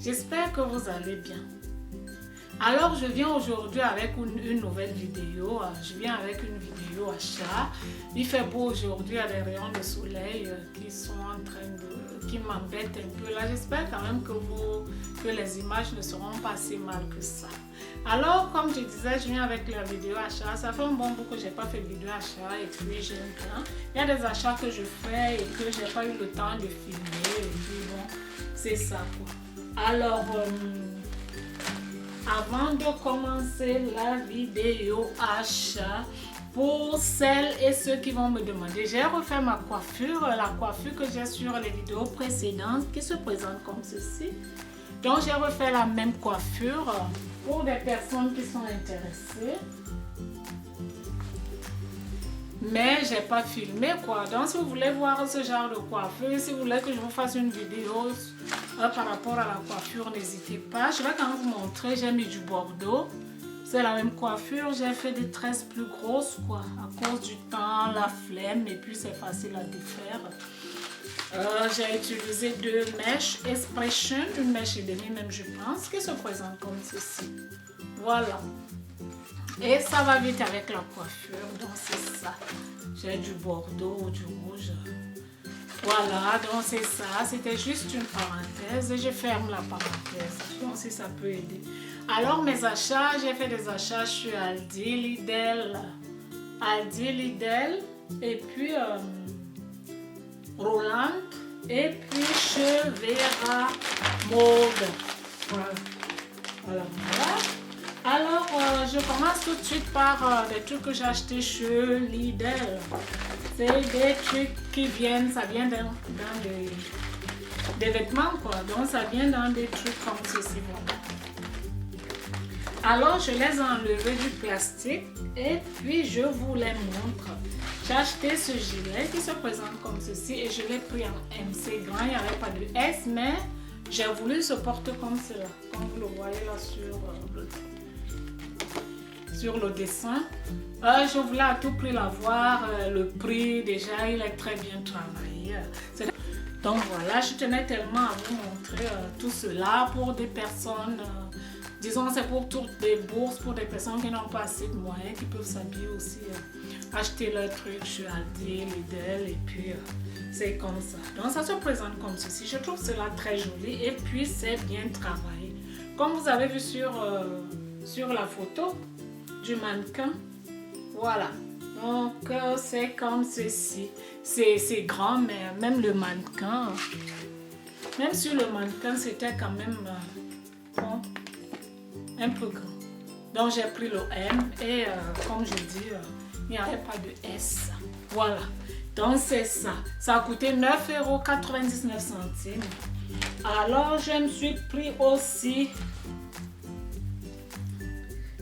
J'espère que vous allez bien. Alors je viens aujourd'hui avec une nouvelle vidéo. Je viens avec une vidéo achat. Il fait beau aujourd'hui, il y a des rayons de soleil qui sont en train qui m'embêtent un peu là. J'espère quand même que les images ne seront pas si mal que ça. Alors comme je disais, je viens avec la vidéo achat. Ça fait un bon bout que je n'ai pas fait de vidéo achat et puis j'aime bien. Il y a des achats que je fais et que je n'ai pas eu le temps de filmer. Et puis bon, c'est ça quoi. Alors, avant de commencer la vidéo achat, pour celles et ceux qui vont me demander, j'ai refait ma coiffure, la coiffure que j'ai sur les vidéos précédentes qui se présente comme ceci. Donc j'ai refait la même coiffure pour des personnes qui sont intéressées. Mais j'ai pas filmé quoi. Donc si vous voulez voir ce genre de coiffure, si vous voulez que je vous fasse une vidéo par rapport à la coiffure, n'hésitez pas. Je vais quand même vous montrer, j'ai mis du bordeaux. C'est la même coiffure, j'ai fait des tresses plus grosses quoi. À cause du temps, la flemme et puis c'est facile à défaire. J'ai utilisé deux mèches Expression, une mèche et demie même je pense, qui se présente comme ceci. Voilà. Et ça va vite avec la coiffure, donc c'est ça. J'ai du bordeaux ou du rouge. Voilà, donc c'est ça. C'était juste une parenthèse et je ferme la parenthèse. Donc si ça peut aider. Alors mes achats, j'ai fait des achats sur Aldi, Lidl et puis Roland et puis chez Vera Mode. Voilà. Alors, je commence tout de suite par des trucs que j'ai achetés chez Lidl. C'est des trucs qui viennent, ça vient dans des vêtements quoi. Donc, ça vient dans des trucs comme ceci. Voilà. Alors, je les ai enlevés du plastique et puis je vous les montre. J'ai acheté ce gilet qui se présente comme ceci et je l'ai pris en MC grand. Il n'y avait pas de S, mais j'ai voulu se porter comme cela. Comme vous le voyez là sur le dessin. Je voulais à tout prix l'avoir. Le prix, déjà, il est très bien travaillé. Donc voilà, je tenais tellement à vous montrer tout cela pour des personnes. Disons, c'est pour toutes les bourses, pour des personnes qui n'ont pas assez de moyens, qui peuvent s'habiller aussi, acheter leurs trucs chez Aldi, Lidl, et puis c'est comme ça. Donc ça se présente comme ceci. Je trouve cela très joli et puis c'est bien travaillé. Comme vous avez vu sur la photo du mannequin, voilà. Donc c'est comme ceci. C'est grand, mais même le mannequin, même sur le mannequin, c'était quand même bon, un peu grand. Donc j'ai pris le M et comme je dis, il n'y avait pas de S. Voilà. Donc c'est ça. Ça a coûté 9,99 €. Alors je me suis pris aussi.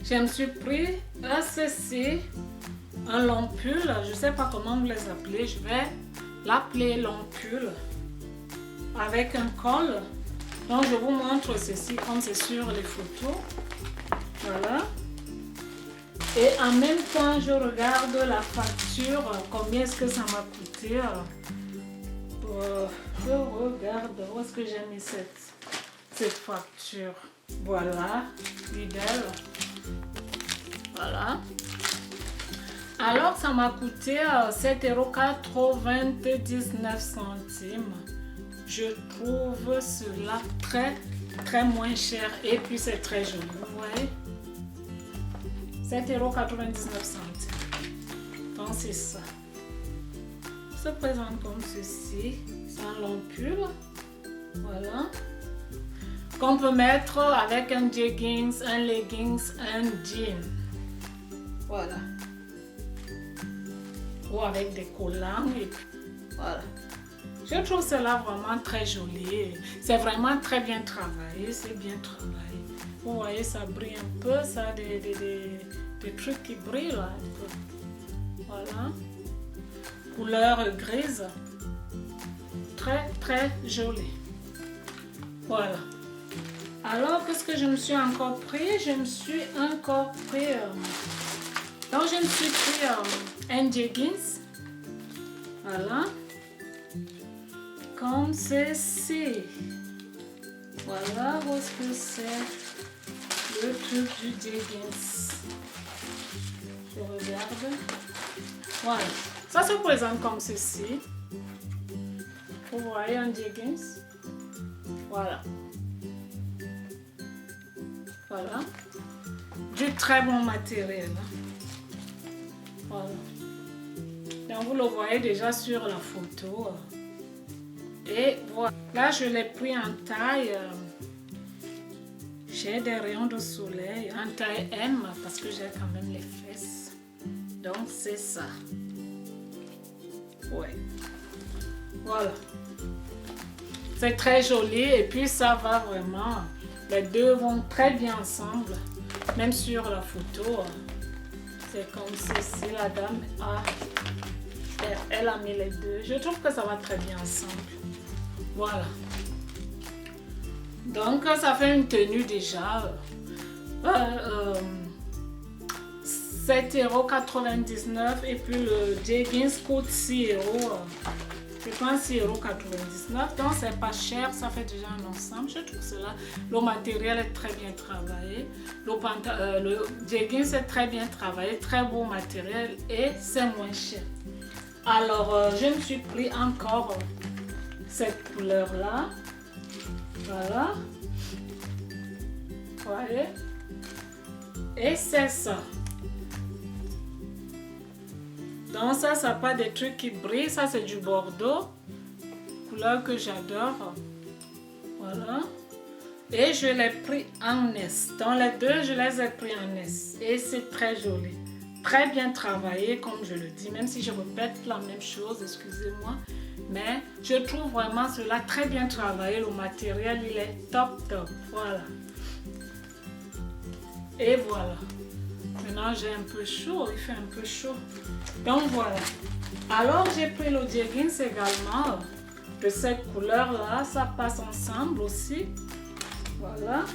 Je me suis pris ceci, un long pull. Je ne sais pas comment vous les appelez. Je vais l'appeler long pull avec un col. Donc je vous montre ceci comme c'est sur les photos. Voilà. Et en même temps, je regarde la facture. Combien est-ce que ça m'a coûté? Je regarde. Où est-ce que j'ai mis cette facture? Voilà. Lidl. Voilà. Alors, ça m'a coûté 7,99 €. Je trouve cela très moins cher et puis c'est très joli. Vous voyez? 7,99 €. Donc c'est ça. Ça se présente comme ceci. C'est un long pull. Voilà. Qu'on peut mettre avec un jeggings, un leggings, un jean. Voilà. Ou avec des collants. Et voilà. Je trouve cela vraiment très joli. C'est vraiment très bien travaillé. C'est bien travaillé. Vous voyez, ça brille un peu. Ça a des trucs qui brillent là. Voilà. Couleur grise. Très joli. Voilà. Alors, qu'est-ce que je me suis encore pris? Je me suis encore pris... donc, je me suis pris un jeggings. Voilà. Comme ceci. Voilà où est-ce que c'est le truc du Jeggings. Je regarde. Voilà. Ça se présente comme ceci. Vous voyez un Jeggings. Voilà. Voilà. Du très bon matériel. Voilà. Donc vous le voyez déjà sur la photo. Et voilà. Là je l'ai pris en taille. J'ai des rayons de soleil en taille M parce que j'ai quand même les fesses. Donc c'est ça. Ouais. Voilà. C'est très joli et puis ça va vraiment. Les deux vont très bien ensemble. Même sur la photo. C'est comme ceci. La dame elle a mis les deux. Je trouve que ça va très bien ensemble. Voilà. Donc ça fait une tenue déjà. 7,99 € et puis le jeggings coûte 6 €. Je pense 6,99 €. Donc c'est pas cher, ça fait déjà un ensemble. Je trouve cela. Le matériel est très bien travaillé. Le jeggings est très bien travaillé, très beau matériel et c'est moins cher. Alors je me suis pris encore cette couleur là. Voilà. Vous voyez? Et c'est ça. Donc ça n'a pas des trucs qui brillent. Ça c'est du bordeaux. Couleur que j'adore. Voilà. Et je l'ai pris en S. Dans les deux, je les ai pris en S. Et c'est très joli. Très bien travaillé, comme je le dis. Même si je répète la même chose, excusez-moi. Mais je trouve vraiment cela très bien travaillé. Le matériel, il est top. Voilà. Et voilà. Maintenant, j'ai un peu chaud. Il fait un peu chaud. Donc, voilà. Alors, j'ai pris le jeggings également. De cette couleur-là. Ça passe ensemble aussi. Voilà.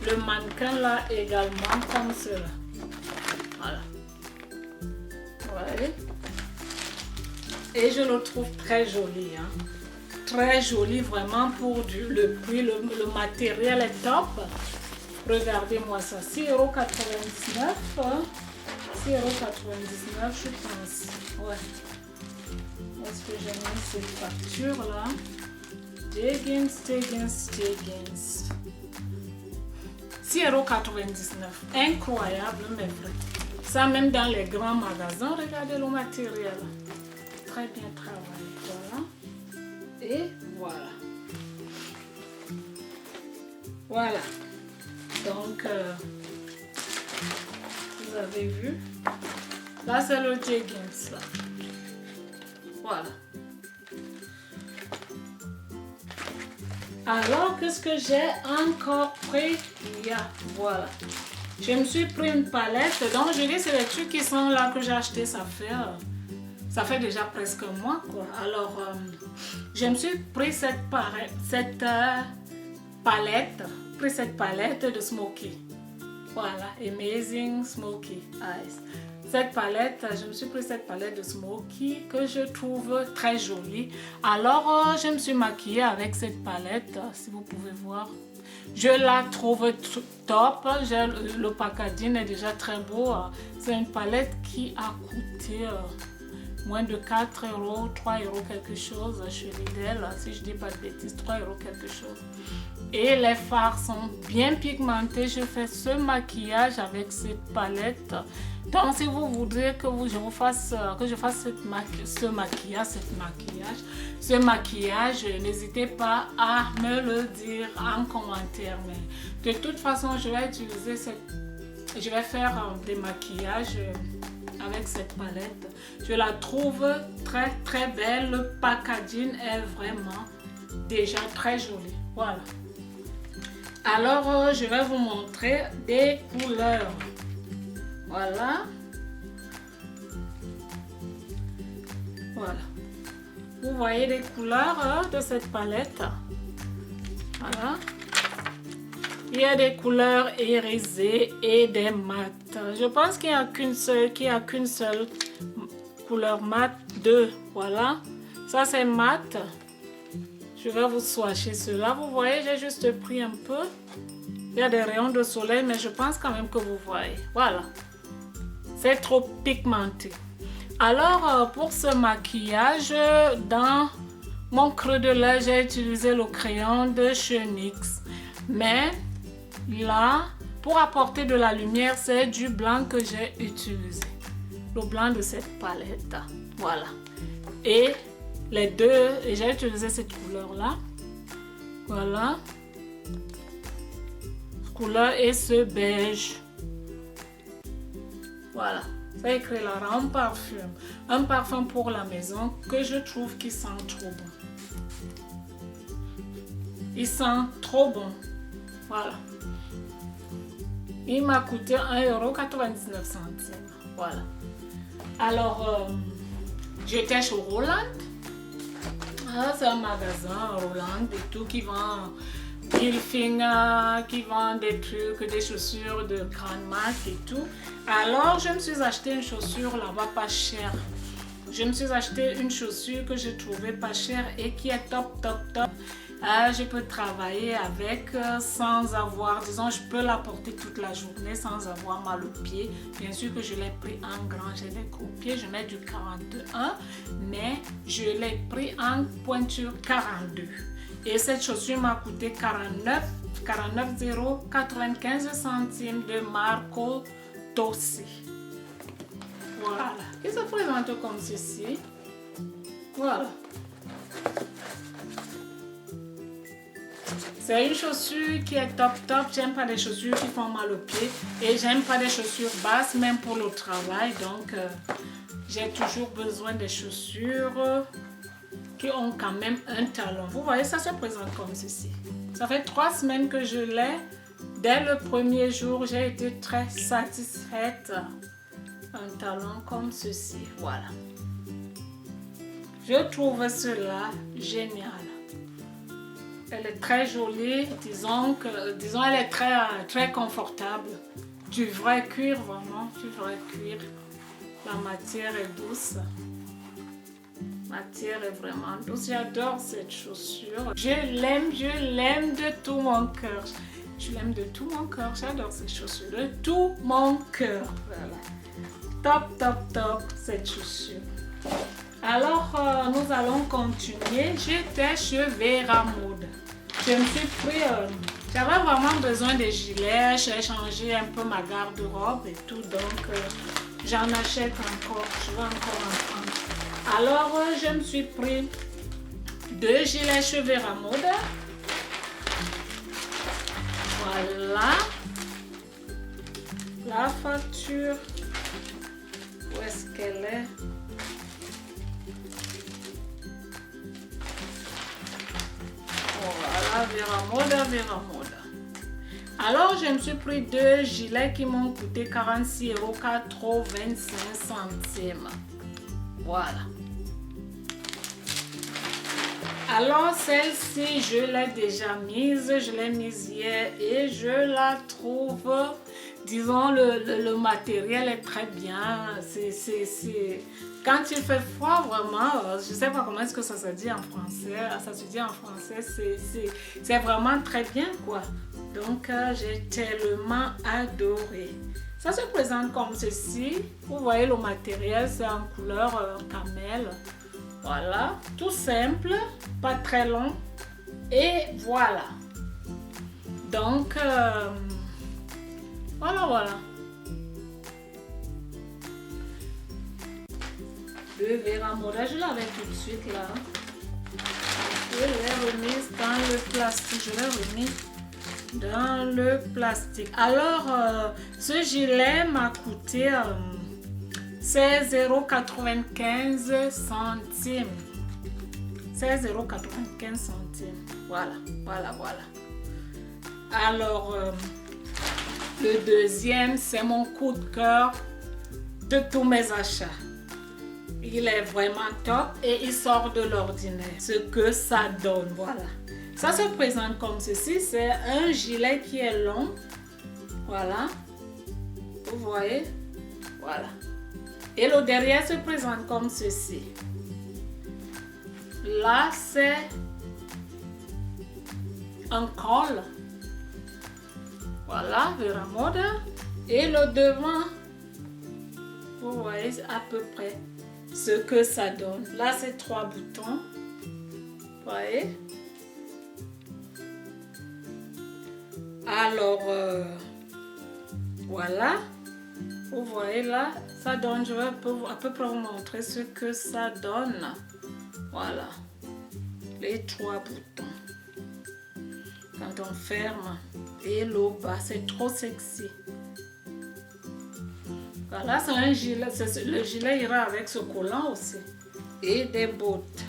Le mannequin là également comme cela. Voilà. Ouais. Et je le trouve très joli. Hein. Très joli vraiment pour le prix. Le matériel est top. Regardez-moi ça. 6,99 €. 6,99 € je pense. Ouais. Est-ce que j'ai mis cette facture là? Jeggings. 6,99 €. Incroyable, mais vrai. Ça, même dans les grands magasins, regardez le matériel. Très bien travaillé. Voilà. Et voilà. Voilà. Donc, vous avez vu. Là, c'est le jeggings. Là. Voilà. Alors, qu'est-ce que j'ai encore pris? Voilà. Je me suis pris une palette. Donc, je dis, c'est les trucs qui sont là que j'ai acheté. Ça fait déjà presque un mois, quoi. Alors, je me suis pris cette palette de Smoky. Voilà. Amazing Smoky Eyes. Cette palette, je me suis pris cette palette de Smoky que je trouve très jolie. Alors, je me suis maquillée avec cette palette, si vous pouvez voir. Je la trouve top. Le packaging est déjà très beau. C'est une palette qui a coûté moins de 4 €, 3 € quelque chose chez Lidl. Si je dis pas de bêtises, 3 € quelque chose. Et les fards sont bien pigmentés. Je fais ce maquillage avec cette palette. Donc, si vous voudrez que je fasse ce maquillage, n'hésitez pas à me le dire en commentaire. Mais de toute façon, je vais faire des maquillages avec cette palette. Je la trouve très très belle. Le packaging est vraiment déjà très joli. Voilà. Alors, je vais vous montrer des couleurs. Voilà. Voilà. Vous voyez les couleurs de cette palette. Voilà. Il y a des couleurs irisées et des mat. Je pense qu'il n'y a qu'une seule couleur mat. Deux. Voilà. Ça c'est mat. Je vais vous swatcher cela. Vous voyez, j'ai juste pris un peu. Il y a des rayons de soleil, mais je pense quand même que vous voyez. Voilà. C'est trop pigmenté. Alors, pour ce maquillage, dans mon creux de l'œil, j'ai utilisé le crayon de chez NYX. Mais là, pour apporter de la lumière, c'est du blanc que j'ai utilisé. Le blanc de cette palette. Voilà. Et les deux, et j'ai utilisé cette couleur-là. Voilà. Couleur et ce beige. Voilà. C'est écrit là, un parfum. Un parfum pour la maison que je trouve qui sent trop bon. Il sent trop bon. Voilà. Il m'a coûté 1,99 €. Voilà. Alors, j'étais chez Roland. C'est un magasin Roland et tout qui vend Hilfiger, qui vend des trucs, des chaussures de grande marque et tout. Alors, je me suis acheté une chaussure là-bas pas chère. Je me suis acheté une chaussure que je trouvais pas chère et qui est top. Je peux travailler avec sans avoir, disons, je peux la porter toute la journée sans avoir mal aux pieds. Bien sûr que je l'ai pris en grand, j'ai des gros pieds, je mets du 41, mais je l'ai pris en pointure 42. Et cette chaussure m'a coûté 49,95 € de Marco Tossi. Voilà. Il se présente comme ceci. Voilà. C'est une chaussure qui est top. J'aime pas des chaussures qui font mal aux pieds. Et j'aime pas des chaussures basses, même pour le travail. Donc, j'ai toujours besoin des chaussures qui ont quand même un talon. Vous voyez, ça se présente comme ceci. Ça fait 3 semaines que je l'ai. Dès le premier jour, j'ai été très satisfaite. Un talon comme ceci. Voilà. Je trouve cela génial. Elle est très jolie, disons, elle est très confortable. Du vrai cuir, vraiment, du vrai cuir. La matière est douce. La matière est vraiment douce. J'adore cette chaussure. Je l'aime de tout mon cœur. Je l'aime de tout mon cœur. J'adore cette chaussure de tout mon cœur. Voilà. Top, cette chaussure. Alors, nous allons continuer. J'étais chez Vera Mode. Je me suis pris, j'avais vraiment besoin de gilets, j'ai changé un peu ma garde-robe et tout, donc j'en achète encore, je vais encore en prendre. Alors, je me suis pris 2 gilets chez Vera Mode. Voilà. La facture, où est-ce qu'elle est? Voilà, Vera Mode. Alors, je me suis pris 2 gilets qui m'ont coûté 46,85 €. Voilà. Alors, celle-ci, je l'ai déjà mise. Je l'ai mise hier et je la trouve, disons, le matériel est très bien. Quand il fait froid, vraiment, je ne sais pas comment est-ce que ça se dit en français. Ça se dit en français, c'est vraiment très bien, quoi. Donc, j'ai tellement adoré. Ça se présente comme ceci. Vous voyez le matériel, c'est en couleur camel. Voilà, tout simple, pas très long. Et voilà. Donc, voilà. De Vera Mode, je l'avais tout de suite là. Je l'ai remise dans le plastique. Alors, ce gilet m'a coûté 16,95 €. 16,95 €. Voilà. Alors, le deuxième, c'est mon coup de cœur de tous mes achats. Il est vraiment top et il sort de l'ordinaire. Ce que ça donne, voilà. Ça se présente comme ceci. C'est un gilet qui est long. Voilà. Vous voyez? Voilà. Et le derrière se présente comme ceci. Là, c'est un col. Voilà, Veramoda. Et le devant, vous voyez à peu près ce que ça donne. Là, c'est 3 boutons. Vous voyez? Alors, voilà. Vous voyez là, ça donne, je vais à peu près vous montrer ce que ça donne. Voilà. Les 3 boutons. Quand on ferme. Et le bas, c'est trop sexy. Voilà, c'est un gilet. Le gilet ira avec ce collant aussi. Et des bottes.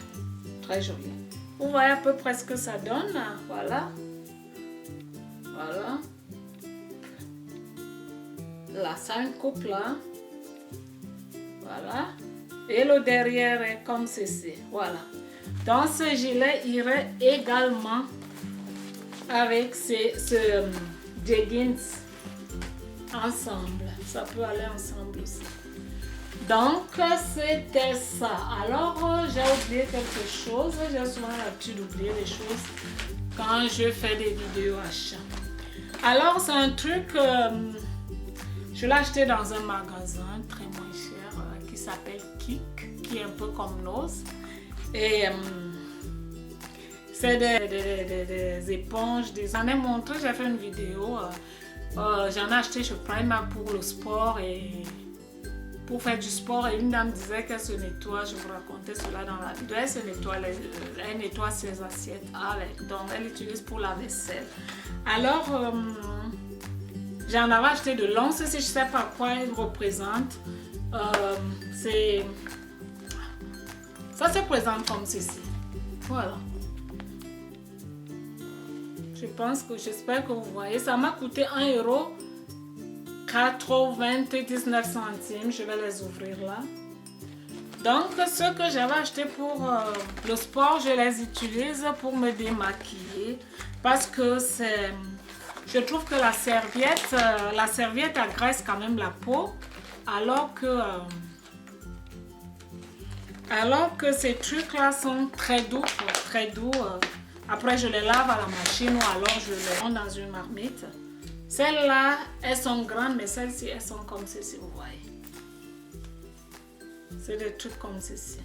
Très joli. Vous voyez à peu près ce que ça donne. Voilà. Voilà. Là, ça une coupe là. Voilà. Et le derrière est comme ceci. Voilà. Donc, ce gilet irait également avec ce jeggings ensemble. Ça peut aller ensemble aussi. Donc, c'était ça. Alors, j'ai oublié quelque chose. J'ai souvent l'habitude d'oublier les choses quand je fais des vidéos achats. Alors, c'est un truc, je l'ai acheté dans un magasin très moins cher qui s'appelle Kik, qui est un peu comme Nose. Et c'est des éponges, j'en ai montré, j'ai fait une vidéo. J'en ai acheté chez Primark pour le sport et pour faire du sport. Et une dame disait qu'elle se nettoie, je vous racontais cela dans la vidéo, elle nettoie ses assiettes avec, donc elle l'utilise pour la vaisselle. Alors, j'en avais acheté de long, ceci, je ne sais pas quoi il représente. Ça se présente comme ceci. Voilà. J'espère que vous voyez. Ça m'a coûté 1,99 €. Je vais les ouvrir là. Donc, ce que j'avais acheté pour le sport, je les utilise pour me démaquiller. Parce que je trouve que la serviette agresse quand même la peau. Alors que ces trucs-là sont très doux. Très doux. Après, je les lave à la machine ou alors je les mets dans une marmite. Celles-là, elles sont grandes, mais celles-ci, elles sont comme ceci, vous voyez. C'est des trucs comme ceci.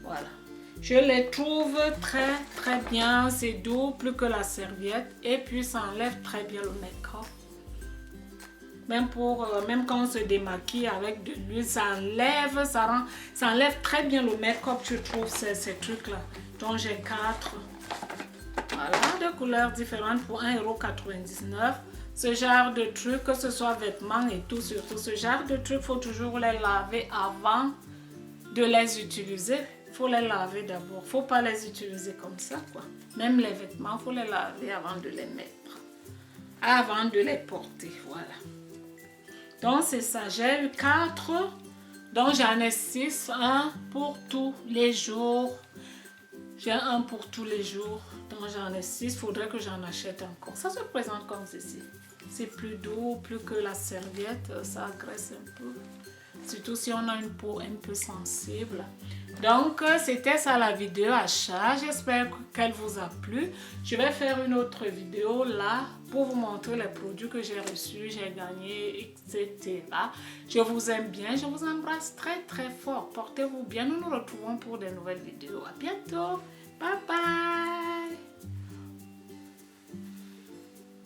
Voilà. Je les trouve très, très bien. C'est doux, plus que la serviette. Et puis, ça enlève très bien le make-up. Même quand on se démaquille avec de l'huile, ça enlève très bien le make-up, je trouve, ces trucs-là. Donc, j'ai 4. Voilà, de couleurs différentes pour 1,99 €. Ce genre de trucs, que ce soit vêtements et tout, surtout ce genre de trucs, il faut toujours les laver avant de les utiliser. Il faut les laver d'abord. Il ne faut pas les utiliser comme ça, quoi. Même les vêtements, il faut les laver avant de les mettre. Avant de les porter, voilà. Donc, c'est ça. J'ai eu 4. Donc, j'en ai 6. Un pour tous les jours. J'ai un pour tous les jours. Donc, j'en ai 6. Il faudrait que j'en achète encore. Ça se présente comme ceci. C'est plus doux, plus que la serviette. Ça agresse un peu. Surtout si on a une peau un peu sensible. Donc, c'était ça la vidéo achat. J'espère qu'elle vous a plu. Je vais faire une autre vidéo là pour vous montrer les produits que j'ai reçus, j'ai gagné, etc. Je vous aime bien. Je vous embrasse très très fort. Portez-vous bien. Nous nous retrouvons pour de nouvelles vidéos. À bientôt. Bye bye.